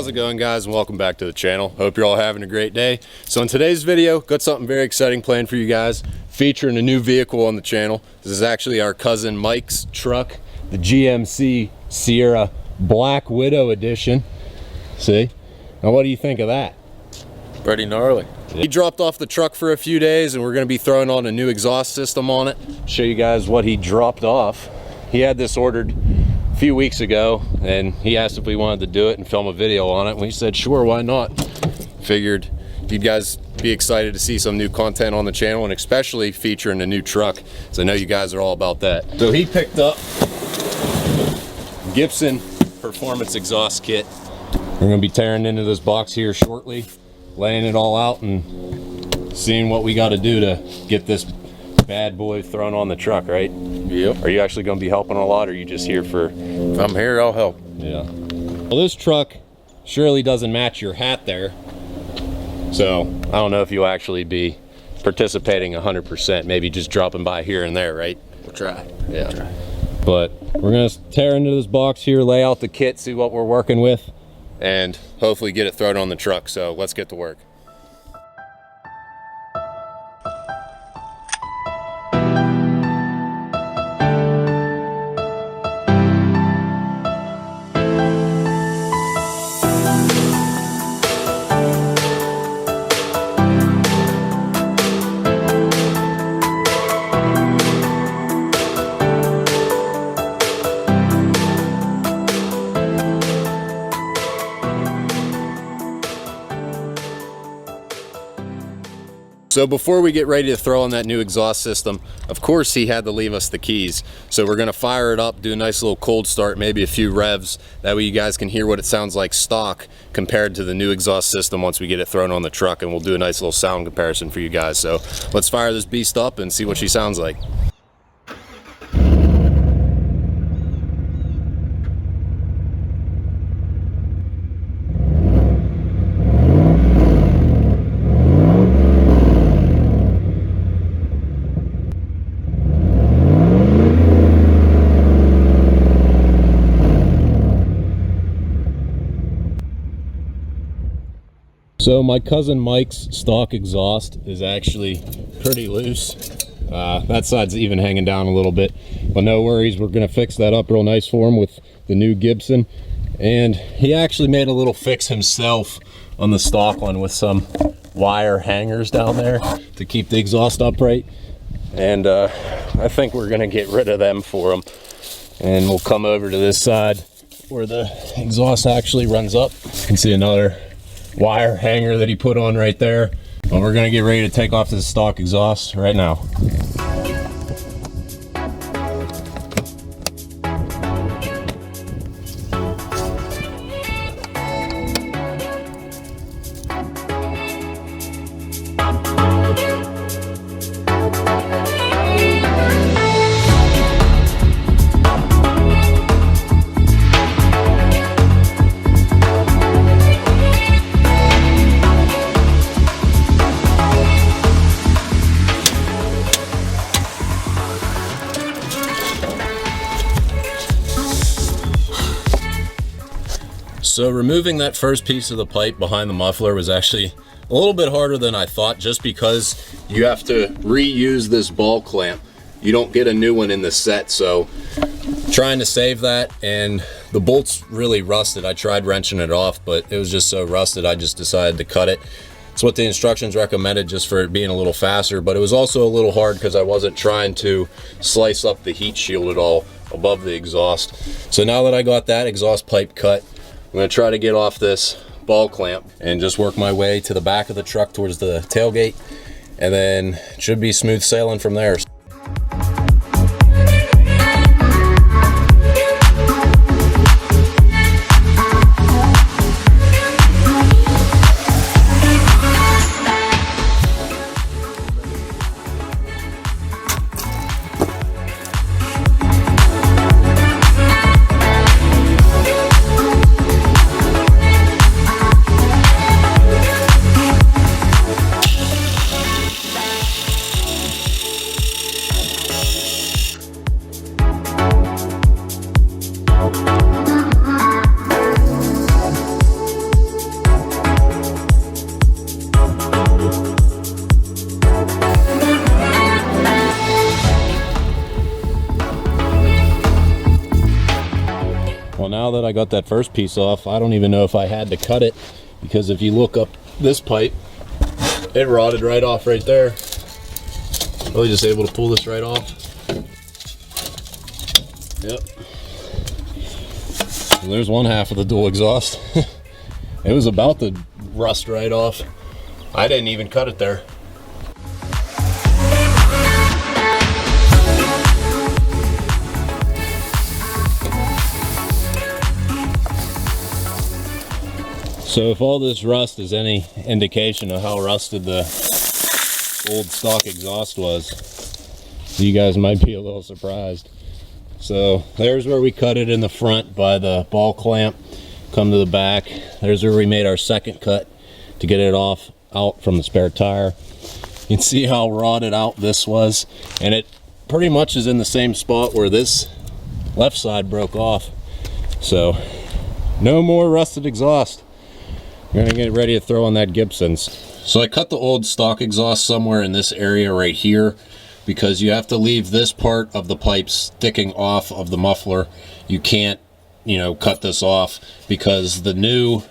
How's it going, guys, and welcome back to the channel. Hope you're all having a great day. So in today's video, got something very exciting planned for you guys, featuring a new vehicle on the channel. This is actually our cousin Mike's truck, the GMC Sierra Black Widow edition. See? Now what do you think of that? Pretty gnarly. He dropped off the truck for a few days and we're going to be throwing on a new exhaust system on it. Show you guys what he dropped off. He had this ordered a few weeks ago and he asked if we wanted to do it and film a video on it, and we said sure, why not. Figured you guys be excited to see some new content on the channel, and especially featuring a new truck, so I know you guys are all about that. So he picked up Gibson Performance Exhaust kit. We're going to be tearing into this box here shortly, laying it all out and seeing what we got to do to get this bad boy thrown on the truck, right? Yep. Are you actually going to be helping a lot, or are you just here for... If I'm here, I'll help. Yeah. Well, this truck surely doesn't match your hat there, so I don't know if you'll actually be participating 100%, maybe just dropping by here and there, right? We'll try. Yeah. We'll try. But we're going to tear into this box here, lay out the kit, see what we're working with, and hopefully get it thrown on the truck. So let's get to work. So before we get ready to throw on that new exhaust system, of course he had to leave us the keys. So we're gonna fire it up, do a nice little cold start, maybe a few revs. That way you guys can hear what it sounds like stock compared to the new exhaust system once we get it thrown on the truck, and we'll do a nice little sound comparison for you guys. So let's fire this beast up and see what she sounds like. So my cousin Mike's stock exhaust is actually pretty loose. That side's even hanging down a little bit, but no worries, we're gonna fix that up real nice for him with the new Gibson. And he actually made a little fix himself on the stock one with some wire hangers down there to keep the exhaust upright. And I think we're gonna get rid of them for him. And we'll come over to this side where the exhaust actually runs up. You can see another wire hanger that he put on right there. But we're gonna get ready to take off this stock exhaust right now. So removing that first piece of the pipe behind the muffler was actually a little bit harder than I thought, just because you have to reuse this ball clamp. You don't get a new one in the set, so trying to save that, and the bolt's really rusted. I tried wrenching it off, but it was just so rusted I just decided to cut it. It's what the instructions recommended, just for it being a little faster, but it was also a little hard because I wasn't trying to slice up the heat shield at all above the exhaust. So now that I got that exhaust pipe cut, I'm going to try to get off this ball clamp and just work my way to the back of the truck towards the tailgate, and then it should be smooth sailing from there. now that I got that first piece off, I don't even know if I had to cut it, because if you look up this pipe, it rotted right off right there. Really just able to pull this right off. Yep. And there's one half of the dual exhaust. It was about to rust right off. I didn't even cut it there. So if all this rust is any indication of how rusted the old stock exhaust was, you guys might be a little surprised. So there's where we cut it in the front by the ball clamp. Come to the back. There's where we made our second cut to get it out from the spare tire. You can see how rotted out this was, and it pretty much is in the same spot where this left side broke off. So no more rusted exhaust. We're gonna get ready to throw on that Gibson's. So I cut the old stock exhaust somewhere in this area right here, because you have to leave this part of the pipe sticking off of the muffler. You can't, you know, cut this off, because the new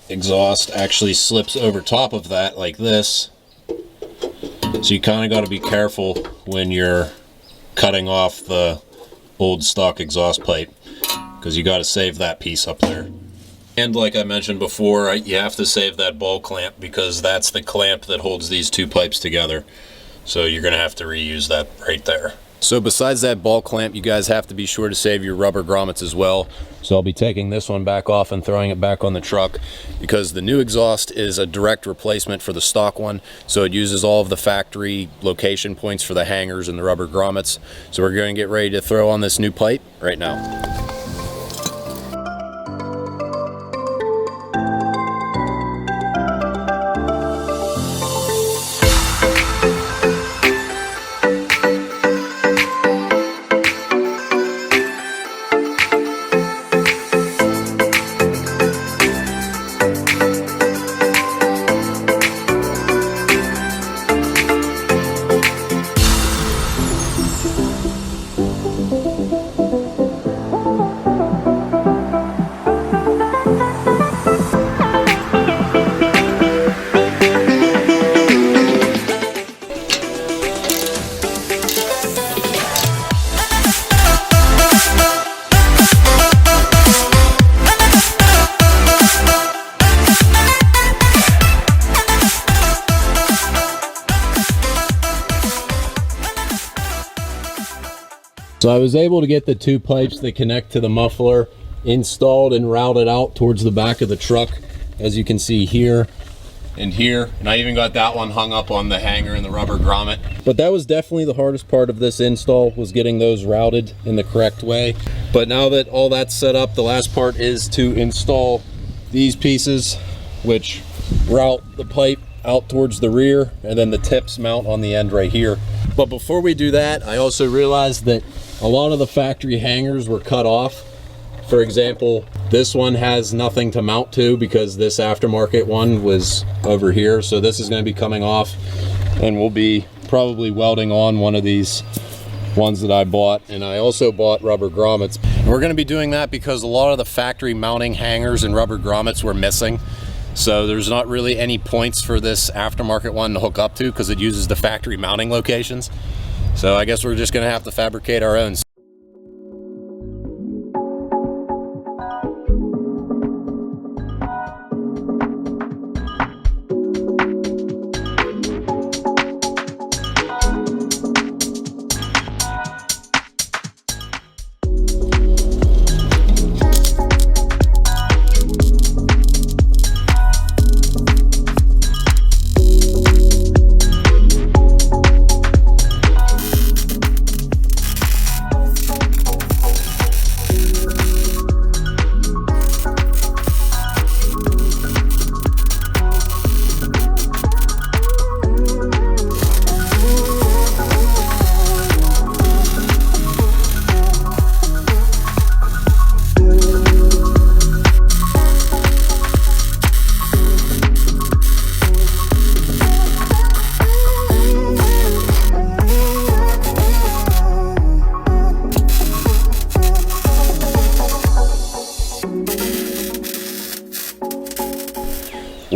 exhaust actually slips over top of that like this. So you kind of got to be careful when you're cutting off the old stock exhaust pipe, because you got to save that piece up there. And like I mentioned before, you have to save that ball clamp, because that's the clamp that holds these two pipes together. So you're gonna have to reuse that right there. So besides that ball clamp, you guys have to be sure to save your rubber grommets as well. So I'll be taking this one back off and throwing it back on the truck, because the new exhaust is a direct replacement for the stock one. So it uses all of the factory location points for the hangers and the rubber grommets. So we're going to get ready to throw on this new pipe right now. So I was able to get the two pipes that connect to the muffler installed and routed out towards the back of the truck, as you can see here and here. And I even got that one hung up on the hanger and the rubber grommet. But that was definitely the hardest part of this install, was getting those routed in the correct way. But now that all that's set up, the last part is to install these pieces, which route the pipe out towards the rear, and then the tips mount on the end right here. But before we do that, I also realized that a lot of the factory hangers were cut off. For example, this one has nothing to mount to, because this aftermarket one was over here. So this is going to be coming off, and we'll be probably welding on one of these ones that I bought. And I also bought rubber grommets. And we're going to be doing that because a lot of the factory mounting hangers and rubber grommets were missing. So there's not really any points for this aftermarket one to hook up to, because it uses the factory mounting locations. So I guess we're just going to have to fabricate our own.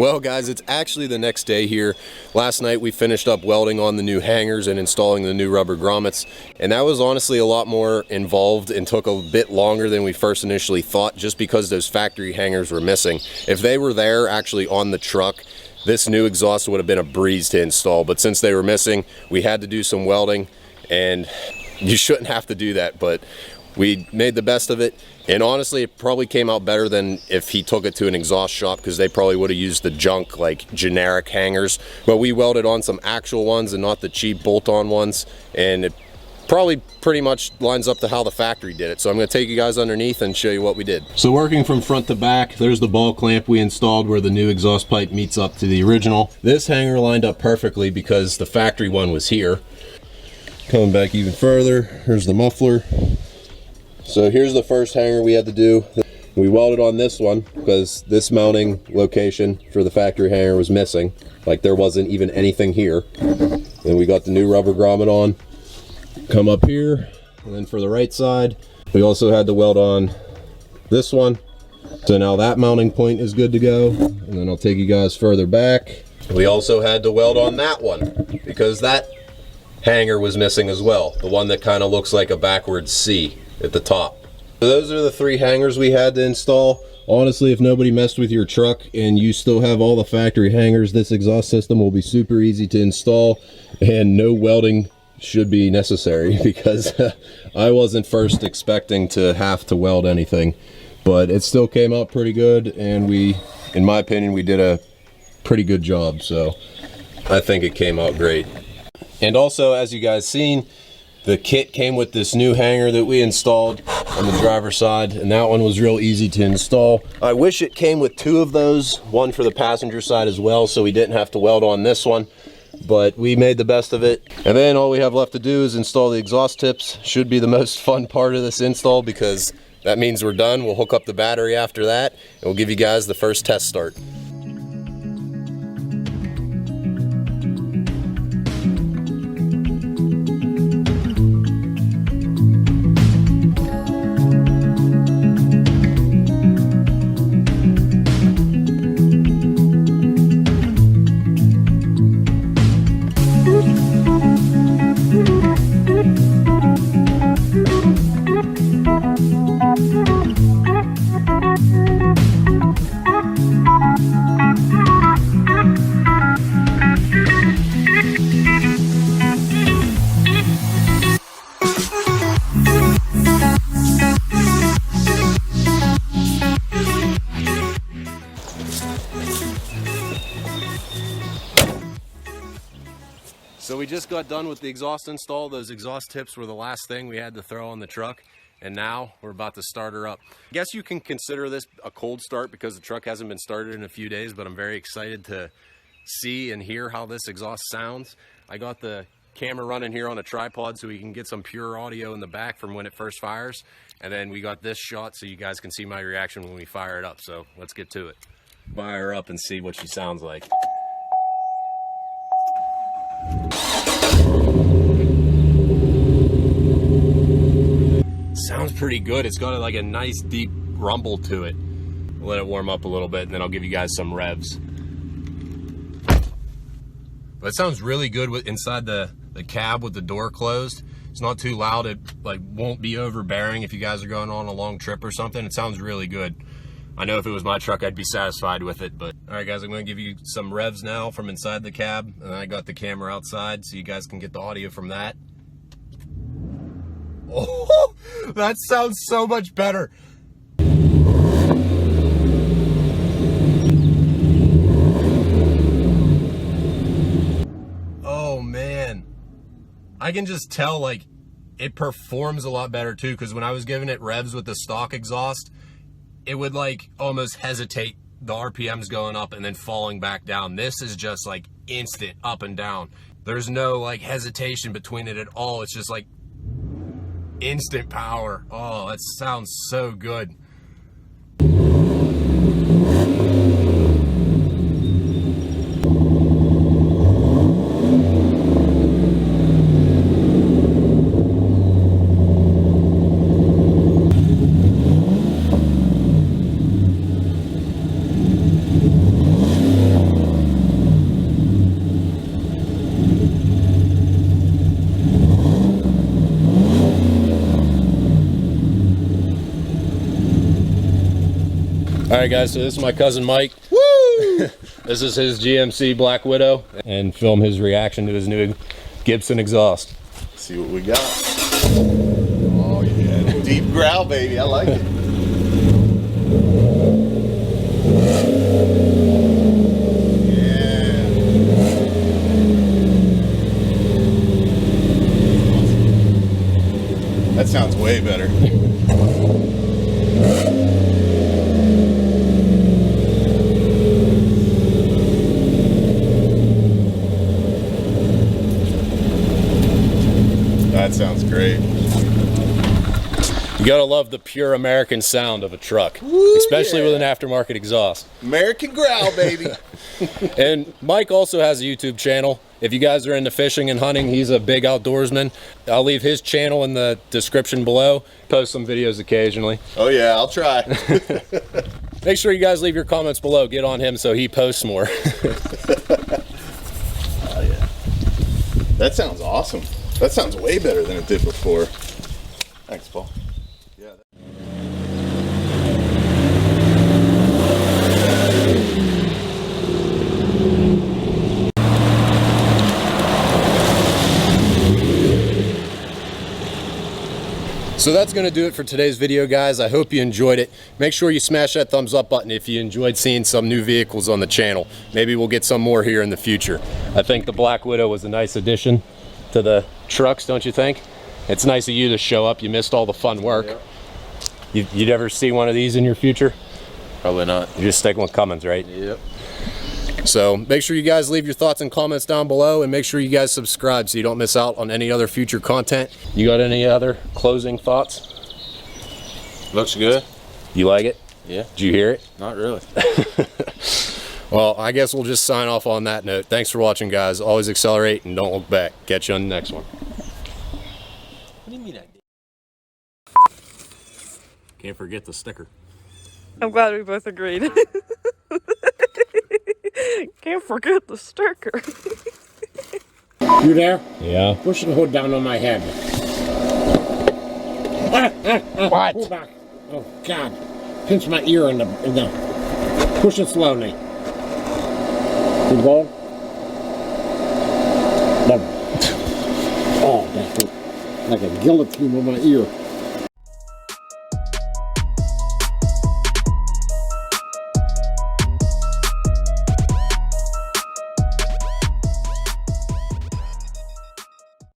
Well guys, it's actually the next day here. Last night we finished up welding on the new hangers and installing the new rubber grommets, and that was honestly a lot more involved and took a bit longer than we first initially thought, just because those factory hangers were missing. If they were there actually on the truck, this new exhaust would have been a breeze to install, but since they were missing, we had to do some welding, and you shouldn't have to do that, but we made the best of it. And honestly, it probably came out better than if he took it to an exhaust shop, because they probably would have used the junk, like generic hangers. But we welded on some actual ones and not the cheap bolt-on ones, and it probably pretty much lines up to how the factory did it. So I'm going to take you guys underneath and show you what we did. So working from front to back, there's the ball clamp we installed where the new exhaust pipe meets up to the original. This hanger lined up perfectly because the factory one was here. Coming back even further, here's the muffler. So here's the first hanger we had to do. We welded on this one because this mounting location for the factory hanger was missing. Like there wasn't even anything here. Then we got the new rubber grommet on. Come up here, and then for the right side, we also had to weld on this one. So now that mounting point is good to go. And then I'll take you guys further back. We also had to weld on that one because that hanger was missing as well. The one that kind of looks like a backwards C at the top. So those are the three hangers we had to install. Honestly, if nobody messed with your truck and you still have all the factory hangers, this exhaust system will be super easy to install, and no welding should be necessary because I wasn't first expecting to have to weld anything, but it still came out pretty good, and we, in my opinion, we did a pretty good job. So I think it came out great. And also, as you guys seen, the kit came with this new hanger that we installed on the driver's side, and that one was real easy to install. I wish it came with two of those, one for the passenger side as well, so we didn't have to weld on this one, but we made the best of it. And then all we have left to do is install the exhaust tips. Should be the most fun part of this install because that means we're done. We'll hook up the battery after that, and we'll give you guys the first test start. So we just got done with the exhaust install. Those exhaust tips were the last thing we had to throw on the truck, and now we're about to start her up. I guess you can consider this a cold start because the truck hasn't been started in a few days, but I'm very excited to see and hear how this exhaust sounds. I got the camera running here on a tripod so we can get some pure audio in the back from when it first fires, and then we got this shot so you guys can see my reaction when we fire it up. So let's get to it. Fire her up and see what she sounds like. Sounds pretty good. It's got like a nice deep rumble to it. We'll let it warm up a little bit, and then I'll give you guys some revs. But it sounds really good with inside the cab with the door closed. It's not too loud. It like won't be overbearing if you guys are going on a long trip or something. It sounds really good. I know if it was my truck, I'd be satisfied with it. But all right, guys, I'm going to give you some revs now from inside the cab, and I got the camera outside so you guys can get the audio from that. Oh, that sounds so much better. Oh man, I can just tell like it performs a lot better too, because when I was giving it revs with the stock exhaust, it would like almost hesitate, the RPMs going up and then falling back down. This is just like instant up and down. There's no like hesitation between it at all. It's just like instant power. Oh, that sounds so good. All right, guys, so this is my cousin Mike. Woo! This is his GMC Black Widow, and film his reaction to his new Gibson exhaust. Let's see what we got. Oh yeah, deep growl, baby. I like it. Yeah. That sounds way better. That sounds great. You gotta love the pure American sound of a truck, Woo, especially yeah. with an aftermarket exhaust. American growl, baby. And Mike also has a YouTube channel. If you guys are into fishing and hunting, he's a big outdoorsman. I'll leave his channel in the description below. Post some videos occasionally. Oh yeah, I'll try. Make sure you guys leave your comments below. Get on him so he posts more. Oh yeah. That sounds awesome. That sounds way better than it did before. Thanks, Paul. Yeah. So that's going to do it for today's video, guys. I hope you enjoyed it. Make sure you smash that thumbs up button if you enjoyed seeing some new vehicles on the channel. Maybe we'll get some more here in the future. I think the Black Widow was a nice addition to the trucks, don't you think? It's nice of you to show up. You missed all the fun work. Yep. You'd ever see one of these in your future? Probably not. You're just sticking with Cummins, right? Yep. So make sure you guys leave your thoughts and comments down below, and make sure you guys subscribe so you don't miss out on any other future content. You got any other closing thoughts? Looks good. You like it? Yeah. Did you hear it? Not really. Well, I guess we'll just sign off on that note. Thanks for watching, guys. Always accelerate and don't look back. Catch you on the next one. What do you mean I did? Can't forget the sticker. I'm glad we both agreed. Can't forget the sticker. You there? Yeah. Push the hood down on my head. What? Pull back. Oh God! Pinch my ear in the. Push it slowly. Good go. Oh, that hurt like a guillotine on my ear.